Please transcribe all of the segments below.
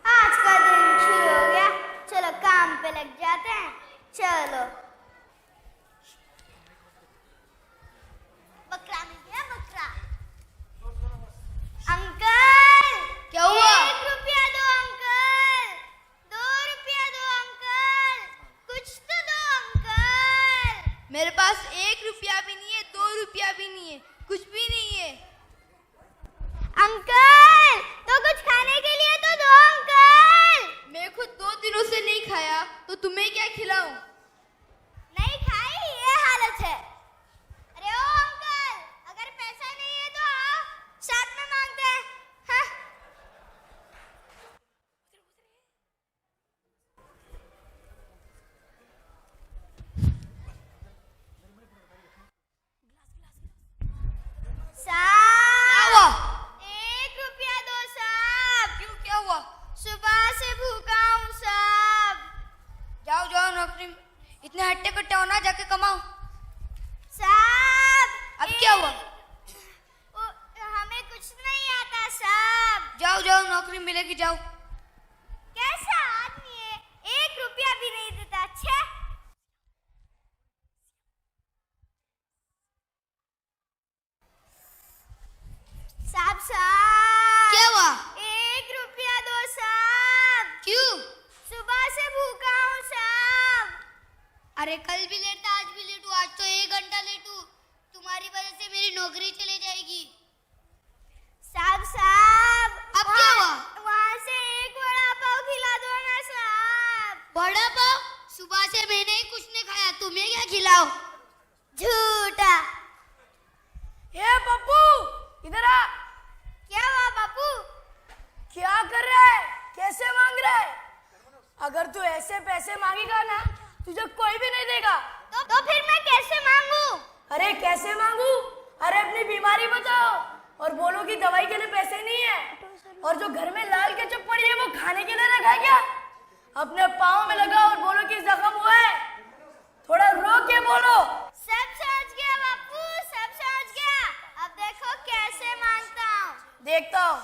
आज का दिन शुरू हो गया, चलो काम पे लग जाते हैं। चलो बकरा मिल गया, बकरा। अंकल क्या हुआ? 1 रुपया दो अंकल, 2 रुपया दो अंकल, कुछ तो दो अंकल। मेरे पास 1 रुपया भी नहीं है, 2 रुपया भी नहीं है, कुछ भी नहीं है। अंकल तो कुछ खाने के लिए तो दो अंकल। मैं खुद 2 दिनों से नहीं खाया तो तुम्हें क्या खिलाऊं? नहीं खाई, ये हालत है। अरे ओ अंकल, अगर पैसा नहीं है तो आओ, साथ में मांगते हैं। हाँ? क्या हुआ? साहब 1 रुपया दो साहब। क्यों, क्या हुआ? सुबह से भूखा हूँ साहब। जाओ जाओ नौकरी में, इतने हट्टे कट्टे हो ना, जाके कमाओ। साहब अब क्या हुआ? हमें कुछ नहीं आता साहब। जाओ जाओ, नौकरी मिलेगी, जाओ। कैसा आदमी है, 1 रुपया भी नहीं देता। छे साहब, साहब क्या हुआ? 1 रुपया दो साहब। क्यों? सुबह से भूखा हूँ साहब। अरे कल भी लेट था, आज भी लेट हूँ, आज तो 1 घंटा लेट हूँ। तुम्हारी वजह से मेरी नौकरी चली जाएगी। साहब साहब अब क्या हुआ? वहाँ से 1 वड़ा पाव खिला दो ना साहब। बड़ा पाव? सुबह से मैंने ही कुछ नहीं खाया, तुम्हें क्या खिलाओ? झूठा। ए पप्पू, इधर आ। क्या हुआ बापू? क्या कर रहा है? कैसे मांग रहा है? अगर तू ऐसे पैसे मांगेगा ना, तुझे कोई भी नहीं देगा। तो फिर मैं कैसे मांगू? अरे कैसे मांगू? अरे अपनी बीमारी बताओ और बोलो कि दवाई के लिए पैसे नहीं है। और जो घर में लाल केचप पड़ी है वो खाने के लिए रखा है क्या? अपने पाँव में लगाओ और बोलो कि जख्म हुआ है। थोड़ा रो के बोलो। सब समझ गया बापू, सब समझ गया। अब देखो कैसे मांगता हूँ। देखता हूँ।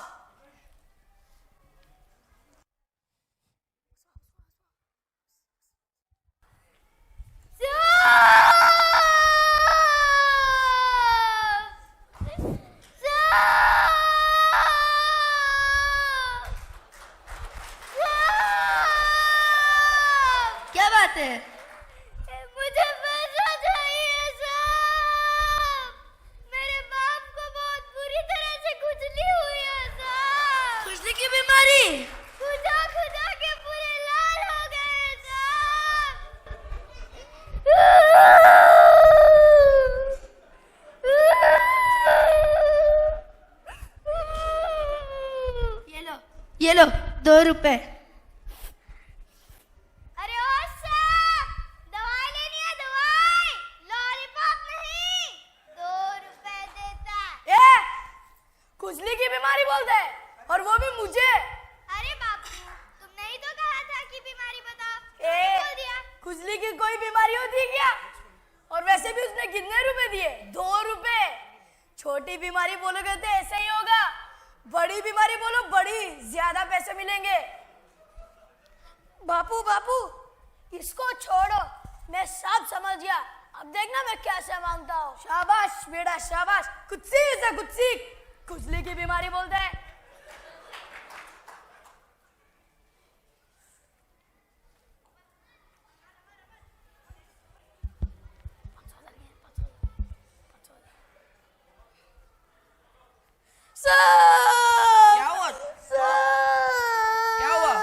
क्या बात है? मुझे पैसा चाहिए साहब। मेरे बाप को बहुत बुरी तरह से खुजली हुई है साहब। खुजली की बीमारी? खुदा खुदा के पूरे लाल हो गए साहब। ये लो 2 रुपए। अरे ओ साहब, दवाई लेनी है, दवाई, लॉलीपॉप नहीं। 2 रुपए देता। ए, खुजली की बीमारी बोलता है और वो भी मुझे। अरे बापू, तुमने ही तो कहा था कि बीमारी बताओ, तुमने बोल दिया। खुजली की कोई बीमारी होती है क्या? और वैसे भी उसने कितने रुपए दिए? 2 रुपए। छोटी बीमारी बोलोगे तो ऐसे ही होगा, बड़ी बीमारी बोलो, बड़ी ज्यादा पैसे मिलेंगे। बापू बापू, इसको छोड़ो, मैं सब समझ गया। अब देखना मैं कैसे मांगता हूँ। शाबाश बेटा शाबाश, कुछ सीख से कुछ सीख। खुजली की बीमारी बोलता है। क्या हुआ? क्या हुआ?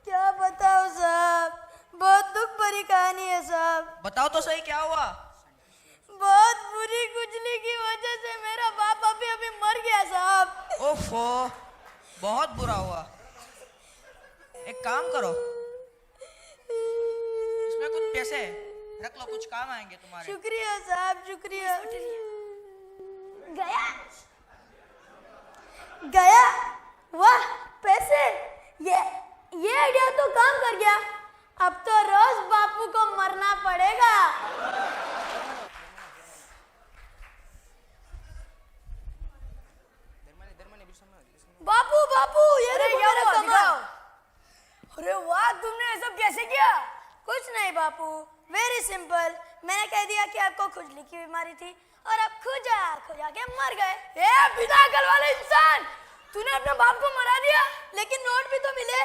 क्या बताओ साहब, बहुत दुख भरी कहानी है साहब। बताओ तो सही, क्या हुआ? बहुत बुरी खुजली की वजह से मेरा बाप अभी अभी मर गया साहब। ओफो, बहुत बुरा हुआ। एक काम करो, इसमें कुछ पैसे रख लो, कुछ काम आएंगे तुम्हारे। शुक्रिया साहब, शुक्रिया। गया गया, वाह पैसे, ये आइडिया तो काम कर गया। अब तो रोज बापू को मरना पड़ेगा। नहीं बापू, वेरी सिंपल। मैंने कह दिया कि आपको खुजली की बीमारी थी और आप खुजा के मर गए। ए बिना अकल वाले इंसान, तूने अपने बाप को मरा दिया, लेकिन नोट भी तो मिले।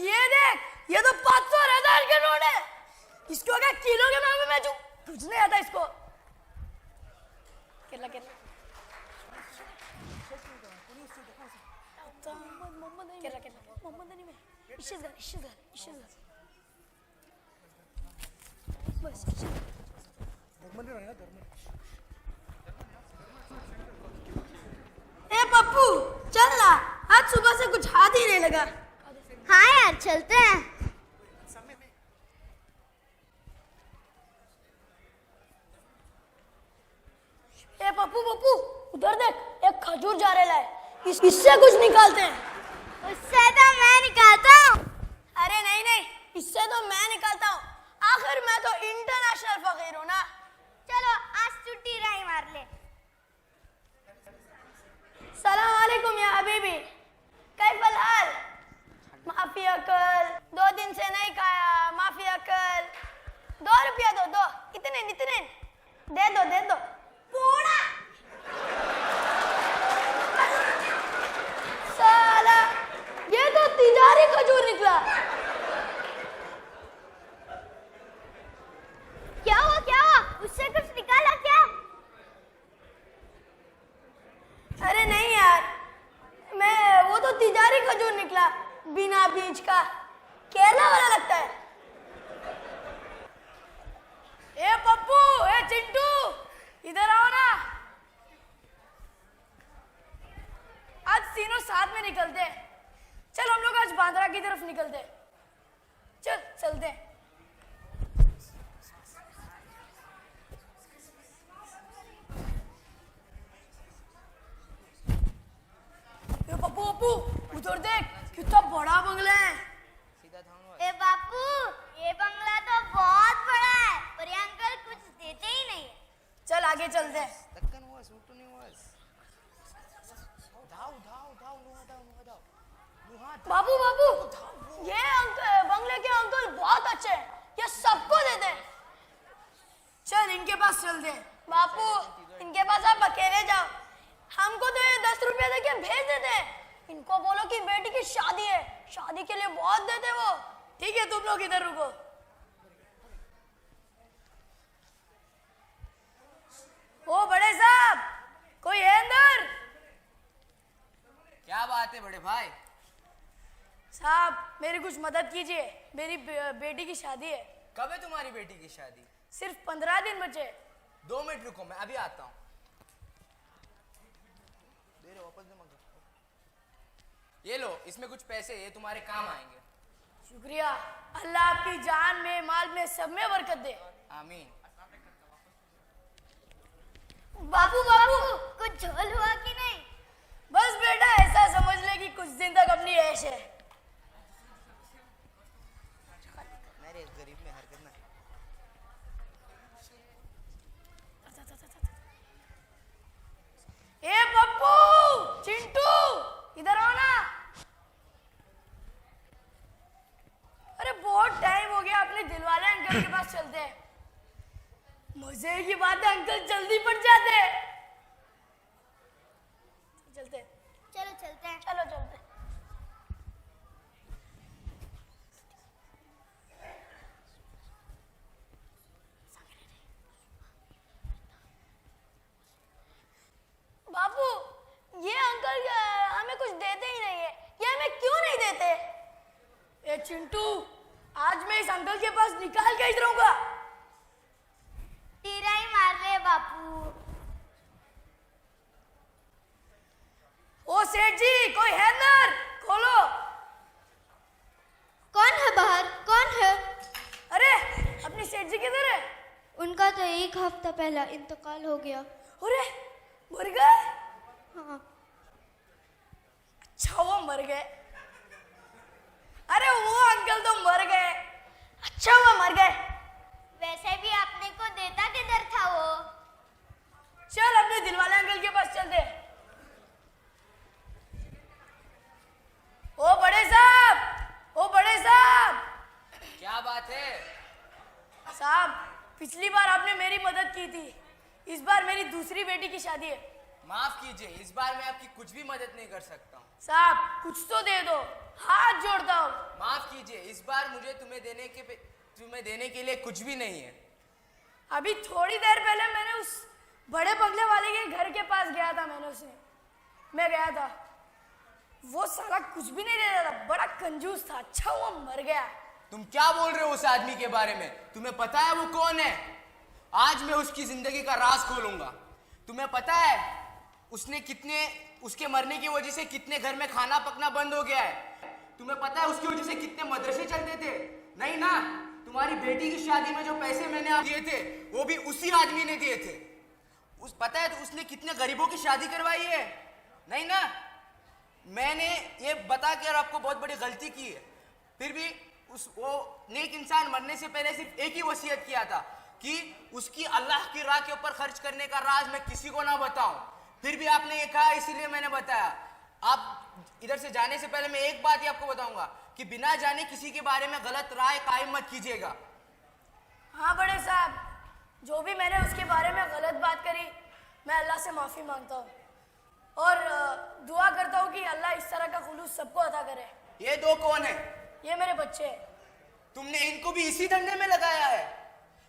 ये देख, ये तो 500 और 1000 के नोट है। इसको अगर किलो के नाम में बेचूं, कुछ नहीं आता इसको। केला केला केला केला मोहम्मद नहीं में इश्शेज़ बस ए पप्पू चल ना, आज सुबह से कुछ हाथ ही नहीं लगा। हाँ यार चलते हैं। ए पप्पू पप्पू उधर देख, एक खजूर जा रहा है, इससे कुछ निकालते हैं। उससे तो मैं निकालता हूँ। अरे नहीं नहीं, इससे तो मैं निकालता हूँ, आखिर मैं तो इंटरनेशनल फकीर हूँ ना। चलो आज छुट्टी राही मार ले। सलाम वालेकुम या हबीबी, कैफल हाल? माफी अकल, 2 दिन से नहीं खाया, माफी अकल। 2 रुपया दो, इतने दे दो पूरा। साला ये तो तिजारी खजूर निकला। क्या हुआ? उससे कुछ निकाला क्या? अरे नहीं यार, वो तो तिजारी खजूर निकला, बिना बीज का, केला वाला लगता है। ए पप्पू, ए चिंटू, इधर आओ ना। आज तीनों साथ में निकलते हैं। चल हम लोग आज बांद्रा की तरफ निकलते हैं। चलते हैं। पप्पू उधर देख, कितना बड़ा बंगला है। ए बापू, ये बंगला तो बहुत बड़ा है, पर ये अंकल कुछ देते ही नहीं है। चल आगे चलते हैं। बाबू ये बंगले के अंकल बहुत अच्छे हैं, ये सबको देते हैं। चल इनके पास चलते हैं। बापू इनके पास आप अकेले जाओ, हमको तो ये 10 रुपया देके भेज देते हैं। इनको बोलो कि बेटी की शादी है, शादी के लिए बहुत देते वो। ठीक है, तुम लोग इधर रुको। ओ बड़े साहब, कोई है अंदर? क्या बात है बड़े भाई? साहब मेरी कुछ मदद कीजिए, मेरी बेटी की शादी है। कब है तुम्हारी बेटी की शादी? सिर्फ 15 दिन बचे। 2 मिनट रुको, मैं अभी आता हूँ। ये लो, इसमें कुछ पैसे, ये तुम्हारे काम आएंगे। शुक्रिया, अल्लाह आपकी जान में, माल में, सब में बरकत दे। आमीन। बापू कुछ झोल हुआ कि नहीं? बस बेटा ऐसा समझ ले कि कुछ दिन तक अपनी ऐश है। मेरे गरीब में हरकत ना। ए पप्पू, चिंटू, इधर आओ ना। अरे बहुत टाइम हो गया, अपने दिलवाले अंकल के पास चलते हैं। मजे की बात है, अंकल जल्दी पड़ जाते हैं। चलते हैं। चलो चलते हैं। चलो चलते हैं। बापू ये अंकल हमें कुछ देते ही नहीं है, ये हमें क्यों नहीं देते? ए चिंटू, आज मैं इस अंकल के पास निकाल के इधर रहूंगा। तीरा ही मार ले बापू। ओ सेठ जी, कोई है अंदर? खोलो। कौन है बाहर? कौन है? अरे अपनी सेठ जी किधर है? उनका तो 1 हफ्ता पहला इंतकाल हो गया। अरे मर गए? हाँ। अच्छा वो मर गए। अरे वो अंकल तो मर गए, अच्छा वो मर गए। वैसे भी अपने को देता किधर था वो? चल अपने दिलवाले अंकल के पास चलते। ओ बड़े साहब, क्या बात है? साहब, पिछली बार आपने मेरी मदद की थी, इस बार मेरी दूसरी बेटी की शादी है। माफ कीजिए, इस बार मैं आपकी कुछ भी मदद नहीं कर सकता हूँ। साहब, कुछ तो दे दो, हाथ जोड़ता हूँ। माफ कीजिए, इस बार मुझे तुम्हें देने के लिए कुछ भी नहीं है। अभी थोड़ी देर पहले मैंने उस बड़े बंगले वाले के घर के पास गया था, मैं गया था, वो साला कुछ भी नहीं दे रहा था, बड़ा कंजूस था। अच्छा वो मर गया। तुम क्या बोल रहे हो उस आदमी के बारे में? तुम्हें पता है वो कौन है? आज मैं उसकी जिंदगी का राज खोलूंगा। तुम्हें पता है उसके मरने की वजह से कितने घर में खाना पकना बंद हो गया है? तुम्हें पता है उसकी वजह से कितने मदरसे चलते थे? नहीं ना? तुम्हारी बेटी की शादी में जो पैसे मैंने आप दिए थे वो भी उसी आदमी ने दिए थे। पता है तो उसने कितने गरीबों की शादी करवाई है? नहीं ना? मैंने ये बता के आपको बहुत बड़ी गलती की है। फिर भी वो नेक इंसान मरने से पहले सिर्फ एक ही वसीयत किया था कि उसकी अल्लाह की राह के ऊपर खर्च करने का राज मैं किसी को ना बताऊं। फिर भी आपने ये कहा, इसीलिए मैंने बताया। आप इधर से जाने से पहले मैं एक बात ही आपको बताऊंगा कि बिना जाने किसी के बारे में गलत राय कायम मत कीजिएगा। हाँ बड़े साहब, जो भी मैंने उसके बारे में गलत बात करी, मैं अल्लाह से माफी मांगता हूँ और दुआ करता हूँ कि अल्लाह इस तरह का खुलूस सबको अता करे। ये दो कौन है? ये मेरे बच्चे हैं। तुमने इनको भी इसी धंधे में लगाया है?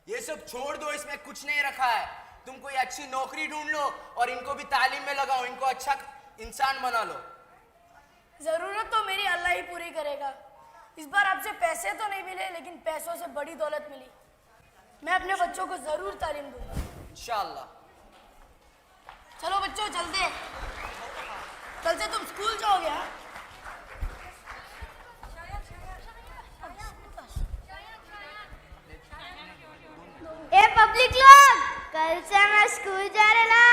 ये सब छोड़ दो, इसमें कुछ नहीं रखा है। तुम कोई अच्छी नौकरी ढूंढ लो और इनको भी तालीम में लगाओ, इनको अच्छा इंसान बना लो। जरूरत तो मेरी अल्लाह ही पूरी करेगा। इस बार आपसे पैसे तो नहीं मिले, लेकिन पैसों से बड़ी दौलत मिली। मैं अपने बच्चों को जरूर तालीम दूंगा इंशाअल्लाह। चलो बच्चों, चलते तुम स्कूल जाओगे। हाँ? ए पब्लिक लोग, कल से मैं स्कूल जा रहा।